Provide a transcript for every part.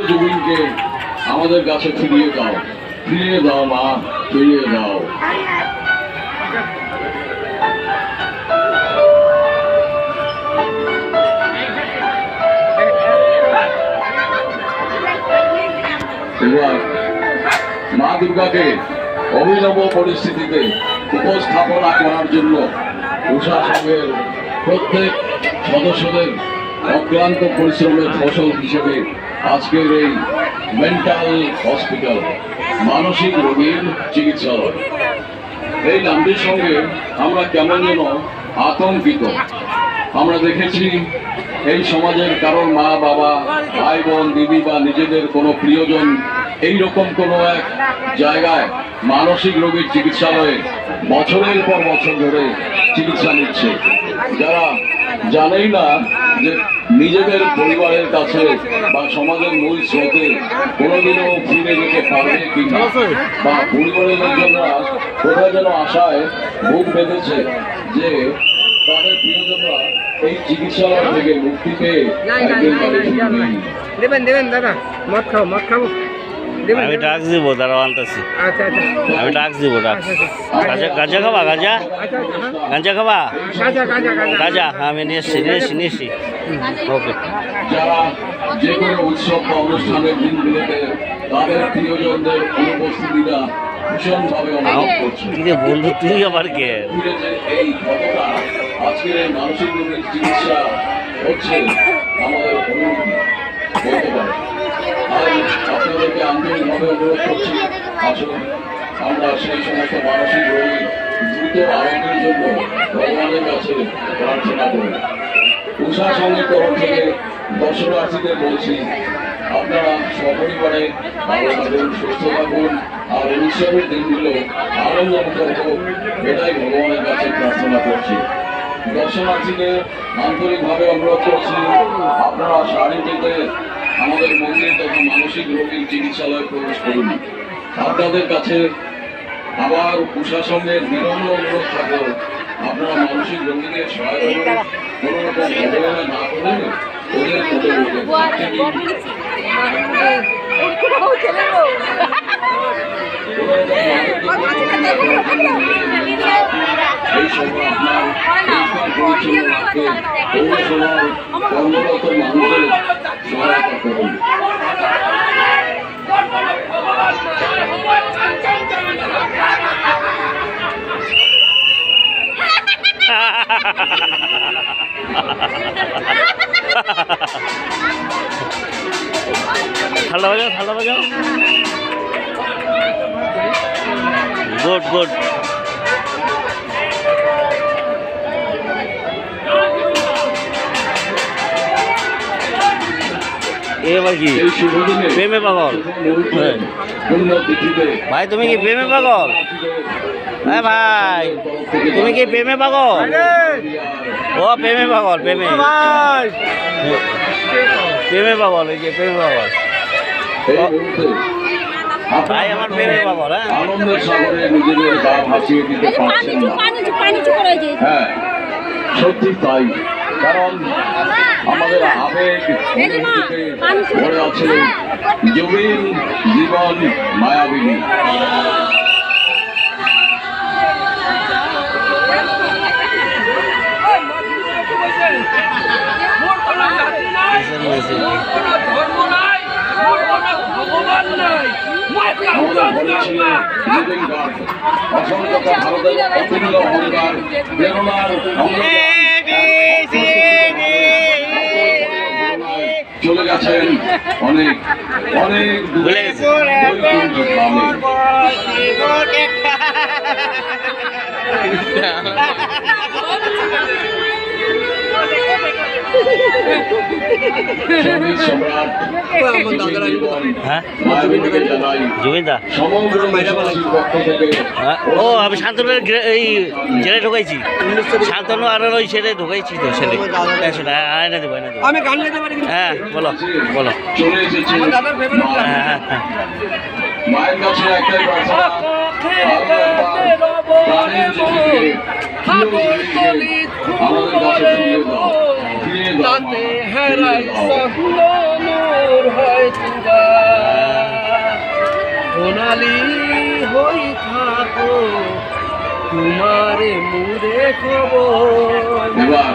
জুবিনকে আমাদের কাছে ফিরিয়ে দাও মা, ফিরিয়ে দাও। এবার মা দুর্গাকে অভিনব পরিস্থিতিতে উপস্থাপনা করার জন্য উষা সংঘের প্রত্যেক সদস্যদের অক্লান্ত পরিশ্রমের ফসল হিসেবে আজকের এই মেন্টাল হসপিটাল, মানসিক রোগীর চিকিৎসালয়, এই নামটির সঙ্গে আমরা কেমন যেন আতঙ্কিত। আমরা দেখেছি এই সমাজের কারোর মা বাবা, ভাই বোন, দিদি বা নিজেদের কোনো প্রিয়জন এইরকম কোনো এক জায়গায় মানসিক রোগীর চিকিৎসালয়ে বছরের পর বছর ধরে চিকিৎসা নিচ্ছে, যারা জানেই না যে নিজেদের পরিবারের কাছে বা সমাজের মূল স্রোতে কোনোদিনও ফিরে যেতে পারবে কিনা, বা পরিবারের লোকজনরা কোথায় যেন আশায় বুক বেঁধেছে যে তাদের প্রিয়জনরা এই চিকিৎসালয় থেকে মুক্তি পেয়ে দেবেন দাদা, মদ খাবো। আমি ড্রাগস দিব, দাঁড়াও আনতেছি। আচ্ছা আমি ড্রাগস দিব, ড্রাগস। গাঁজা খাবা? গাঁজা খাবা? গাঁজা আমি নিয়ে এসছি। ওকে। যারা যে কোনো উৎসব বা অনুষ্ঠানের দিনগুলোতে তাদের প্রিয়জনদের অনুপস্থিতিটা ভীষণভাবে অনুভব করছে। বন্ধু তুই আবার কে? এই কতটা আজকের এই মানসিক রোগের চিকিৎসা হচ্ছে আমাদের অনুভূতি বলতে পারে। আপনাদেরকে আন্তরিকভাবে অনুরোধ করছি, আসলে আমরা সেই সমস্ত মানসিক রোগী দ্রুত আরোগ্যের জন্য ভগবানের কাছে প্রার্থনা করি। উষা সংঘের তরফ থেকে দর্শনার্থীদের বলছি, আপনারা সপরিবারে ভালো থাকুন, সুস্থ থাকুন, আর উৎসবের দিনগুলো আনন্দমুখর হোক, এটাই ভগবানের কাছে প্রার্থনা করছি। দর্শনার্থীদের আন্তরিকভাবে অনুরোধ করছি, আপনারা শাড়িটিতে আমাদের মন্দির তথা মানসিক রোগীর চিকিৎসালয়ে প্রবেশ করুন। আপনাদের কাছে আবার প্রশাসনের বিনম্র অনুরোধ থাকলেও আপনারা মানসিক রোগীদের সহায়তা কোনো রকম অবহেলা না করে ওদের এই সময় আপনার পৌরসভার কর্মরত মানুষের সহায়তা করুন। থালা বাজাও। গুড। এবার কি প্রেমে পাগল? ভাই তুমি কি প্রেমে পাগল? হ্যাঁ ভাই, তুমি কি প্রেমে পাগল? ও প্রেমে পাগল, প্রেমে পাগল, এই যে প্রেমে পাগল ভাই, আমার প্রেমে পাগল। হ্যাঁ, আনন্দের সাগরে নিজেদের গা ভাসিয়ে দিতে পারছেন না। হ্যাঁ, সত্যি তাই, কারণ আমাদের আবেগ ভরে আছে জুবিন জীবন মায়াবিনী। অসংখ্য ভারতের অতুল্য অহংকার, প্রেরণার চলে গেছেন অনেক দূরে। ও আমি শান্তনুর এই জেলে ঢুকাইছি, শান্তনু আর ওই ছেলে ঢুকাইছি তো ছেলে। আয়না দেবো, আমি গান গাইতে পারি। হ্যাঁ বলো। হ্যাঁ মায়ের কাছে একটাই প্রার্থনা, তাতে হেরাই সহল নূর হয় তোমারে মুরে খবর এবার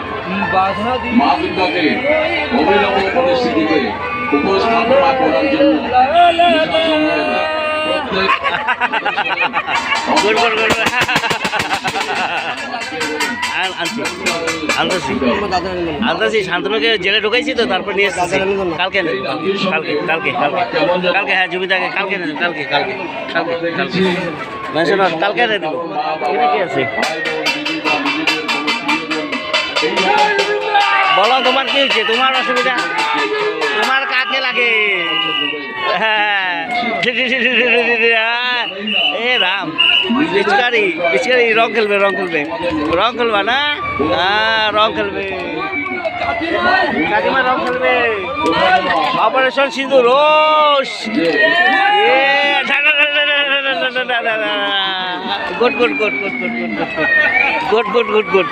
বাধা মা দুর্গাকে অভিনব পরিস্থিতিতে উপস্থাপনা করার জন্য প্রত্যেক গুড গুড গুড আনছি আনতেছি আনতেছি শান্তনুকে জেলে ঢুকাইছি তো তারপর নিয়ে এসেছি কালকে নেব, কালকে কালকে কালকে কালকে হ্যাঁ জমিদাকে কালকে নেব, কালকে কালকে কালকে কালকে মেনশন কালকে এনে দেবো। এটা কি আছে বলো, তোমার কি হয়েছে, তোমার অসুবিধা, তোমার কাকে লাগে? হ্যাঁ এ রাম পিচকারি পিচকারি রং খেলবে রং খেলবে রং খেলবা না? হ্যাঁ রং খেলবে, কাকিমা রং খেলবে। অপারেশন সিঁদুর রোশ good good good good good good good good good good good